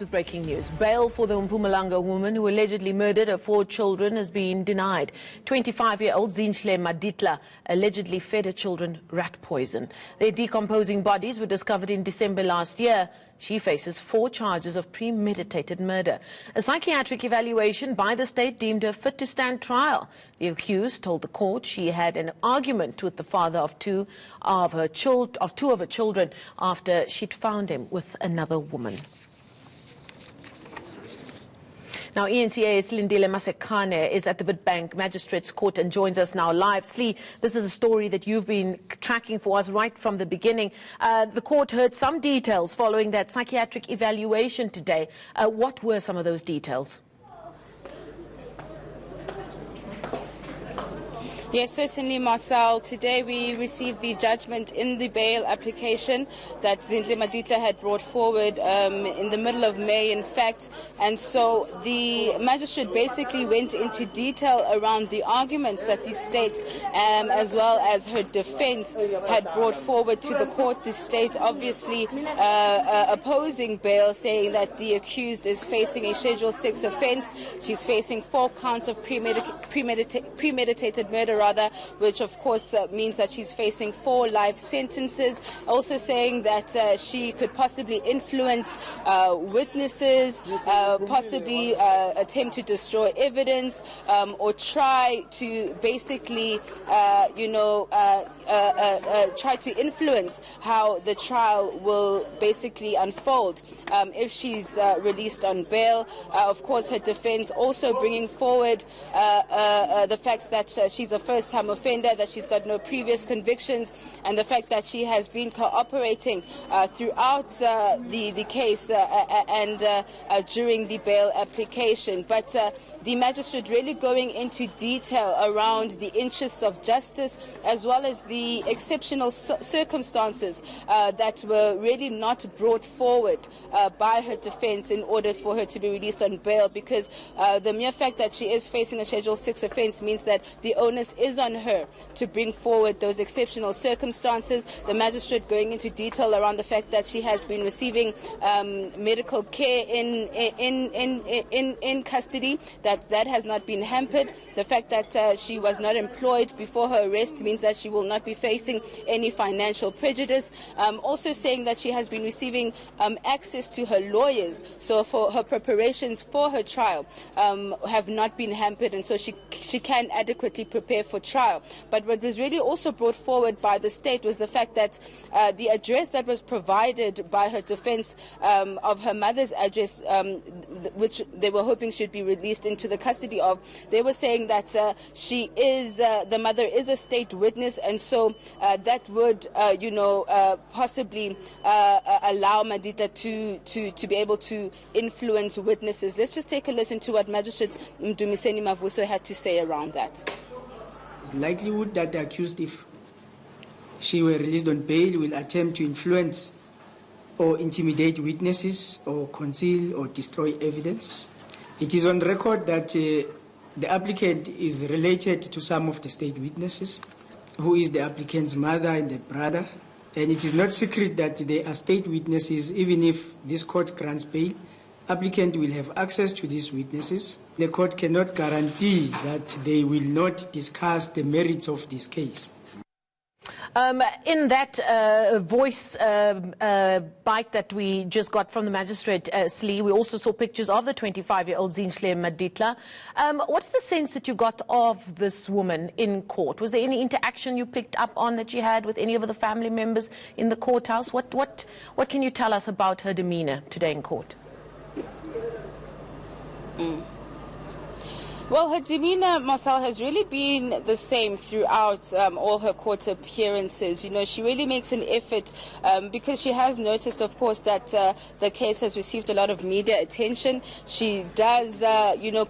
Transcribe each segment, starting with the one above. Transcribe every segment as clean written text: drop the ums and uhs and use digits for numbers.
With breaking news, bail for the Mpumalanga woman who allegedly murdered her 4 children has been denied. 25-year-old Zinhle Maditla allegedly fed her children rat poison. Their decomposing bodies were discovered in December last year. She faces 4 charges of premeditated murder. A psychiatric evaluation by the state deemed her fit to stand trial. The accused told the court she had an argument with the father of two of her children after she'd found him with another woman. Now, ENCA's Zinhle Maditla is at the Witbank Magistrates Court and joins us now live. Slee, this is a story that you've been tracking for us right from the beginning. The court heard some details following that psychiatric evaluation today. What were some of those details? Yes, certainly, Marcel. Today we received the judgment in the bail application that Zinhle Maditla had brought forward in the middle of May, in fact. And so the magistrate basically went into detail around the arguments that the state, as well as her defense, had brought forward to the court. The state obviously opposing bail, saying that the accused is facing a Schedule 6 offense. She's facing 4 counts of premeditated murder, which of course means that she's facing 4 life sentences. Also saying that she could possibly influence witnesses, possibly attempt to destroy evidence, or try to basically, try to influence how the trial will basically unfold if she's released on bail. Of course, her defense also bringing forward the fact that she's a first-time offender, that she's got no previous convictions, and the fact that she has been cooperating throughout the case and during the bail application. But the magistrate really going into detail around the interests of justice, as well as the exceptional circumstances that were really not brought forward by her defense in order for her to be released on bail, because the mere fact that she is facing a Schedule 6 offense means that the onus is on her to bring forward those exceptional circumstances. The magistrate going into detail around the fact that she has been receiving medical care in custody, that has not been hampered. The fact that she was not employed before her arrest means that she will not be facing any financial prejudice. Also saying that she has been receiving access to her lawyers, so for her preparations for her trial have not been hampered, and so she can adequately prepare for trial. But what was really also brought forward by the state was the fact that the address that was provided by her defense of her mother's address, which they were hoping should be released into the custody of, they were saying that she is, the mother is a state witness, and so that would, possibly allow Maditla to be able to influence witnesses. Let's just take a listen to what Magistrate Mdumiseni Mavuso had to say around that. It's likelihood that the accused, if she were released on bail, will attempt to influence or intimidate witnesses or conceal or destroy evidence. It is on record that the applicant is related to some of the state witnesses, who is the applicant's mother and the brother. And it is not secret that they are state witnesses. Even if this court grants bail, applicant will have access to these witnesses. The court cannot guarantee that they will not discuss the merits of this case. In that voice bite that we just got from the magistrate, Slee, we also saw pictures of the 25-year-old Zinhle Maditla. What's the sense that you got of this woman in court? Was there any interaction you picked up on that she had with any of the family members in the courthouse? What can you tell us about her demeanor today in court? Well, her demeanor, Marcel, has really been the same throughout all her court appearances. You know, she really makes an effort because she has noticed, of course, that the case has received a lot of media attention. She does,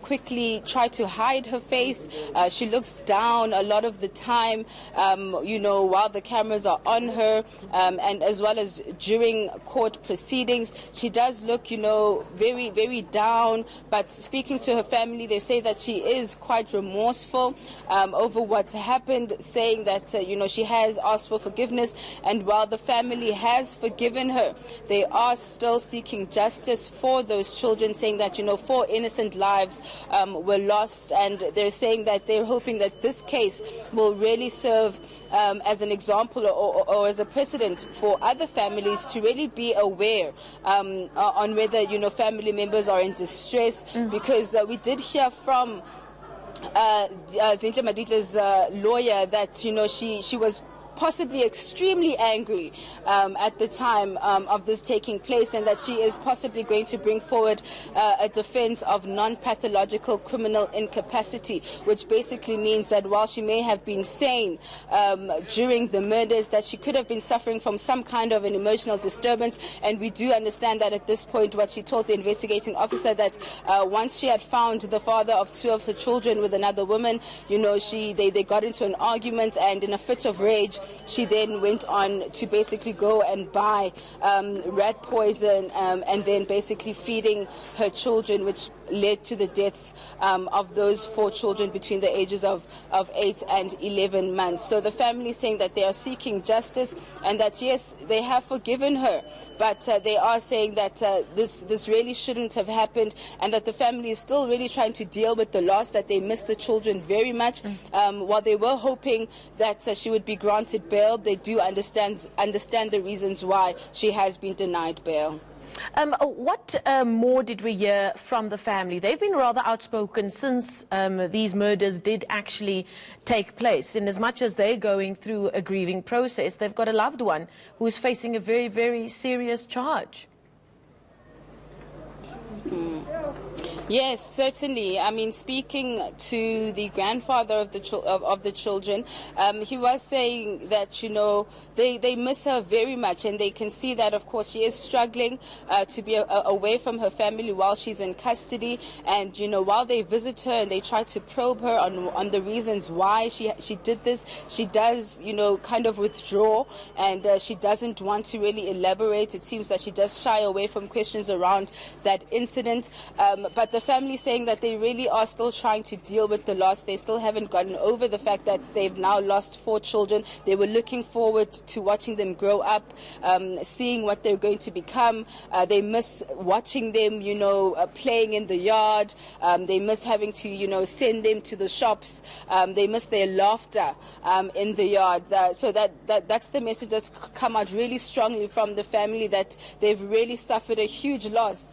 quickly try to hide her face. She looks down a lot of the time, while the cameras are on her, and as well as during court proceedings. She does look, very, very down. But speaking to her family, they say that she she is quite remorseful over what happened, saying that, she has asked for forgiveness, and while the family has forgiven her, they are still seeking justice for those children, saying that, 4 innocent lives were lost, and they're saying that they're hoping that this case will really serve as an example or as a precedent for other families to really be aware on whether, family members are in distress, because we did hear from Zinhle Maditla's lawyer that, she was possibly extremely angry at the time of this taking place, and that she is possibly going to bring forward a defense of non-pathological criminal incapacity, which basically means that while she may have been sane during the murders, that she could have been suffering from some kind of an emotional disturbance. And we do understand that at this point, what she told the investigating officer, that once she had found the father of 2 of her children with another woman, they got into an argument, and in a fit of rage, she then went on to basically go and buy rat poison and then basically feeding her children, which led to the deaths of those 4 children between the ages of 8 and 11 months. So the family is saying that they are seeking justice, and that yes, they have forgiven her, but they are saying that this really shouldn't have happened, and that the family is still really trying to deal with the loss, that they miss the children very much. While they were hoping that she would be granted bail, they do understand the reasons why she has been denied bail. What more did we hear from the family? They've been rather outspoken since these murders did actually take place. In as much as they're going through a grieving process, they've got a loved one who is facing a very, very serious charge. Yes, certainly. I mean, speaking to the grandfather of the children, he was saying that, they miss her very much, and they can see that, of course, she is struggling to be away from her family while she's in custody. And, while they visit her and they try to probe her on the reasons why she did this, she does, kind of withdraw, and she doesn't want to really elaborate. It seems that she does shy away from questions around that incident. But the family saying that they really are still trying to deal with the loss. They still haven't gotten over the fact that they've now lost 4 children. They were looking forward to watching them grow up, seeing what they're going to become. They miss watching them, playing in the yard. They miss having to, send them to the shops. They miss their laughter in the yard. So that's the message that's come out really strongly from the family, that they've really suffered a huge loss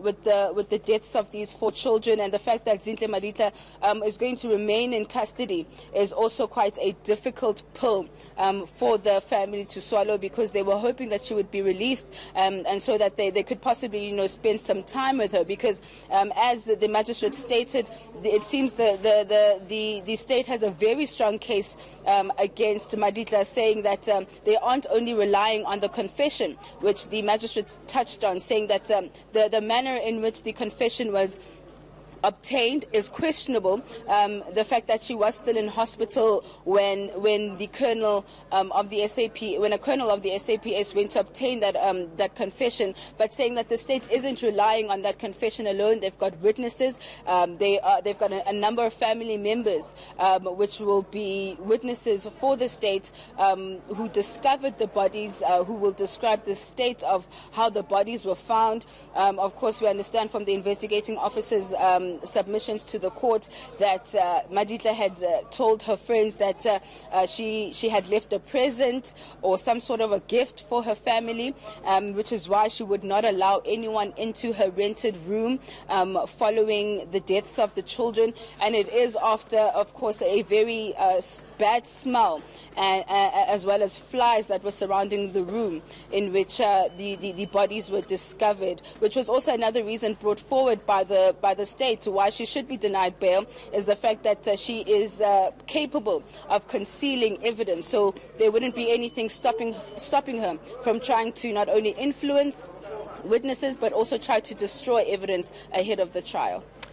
with the deaths of these 4 children, and the fact that Zinhle Maditla is going to remain in custody is also quite a difficult pill for the family to swallow, because they were hoping that she would be released, and so that they could possibly spend some time with her, because as the magistrate stated, it seems the state has a very strong case against Maditla, saying that they aren't only relying on the confession, which the magistrate touched on, saying that the manner in which the confession was obtained is questionable. The fact that she was still in hospital when the colonel of the SAPS went to obtain that confession, but saying that the state isn't relying on that confession alone. They've got witnesses. They've got a number of family members which will be witnesses for the state, who discovered the bodies, who will describe the state of how the bodies were found. Of course, we understand from the investigating officers' submissions to the court that Maditla had told her friends that she had left a present or some sort of a gift for her family, which is why she would not allow anyone into her rented room following the deaths of the children. And it is after, of course, a very bad smell, as well as flies that were surrounding the room in which the bodies were discovered, which was also another reason brought forward by the state to why she should be denied bail, is the fact that she is capable of concealing evidence. So there wouldn't be anything stopping her from trying to not only influence witnesses but also try to destroy evidence ahead of the trial.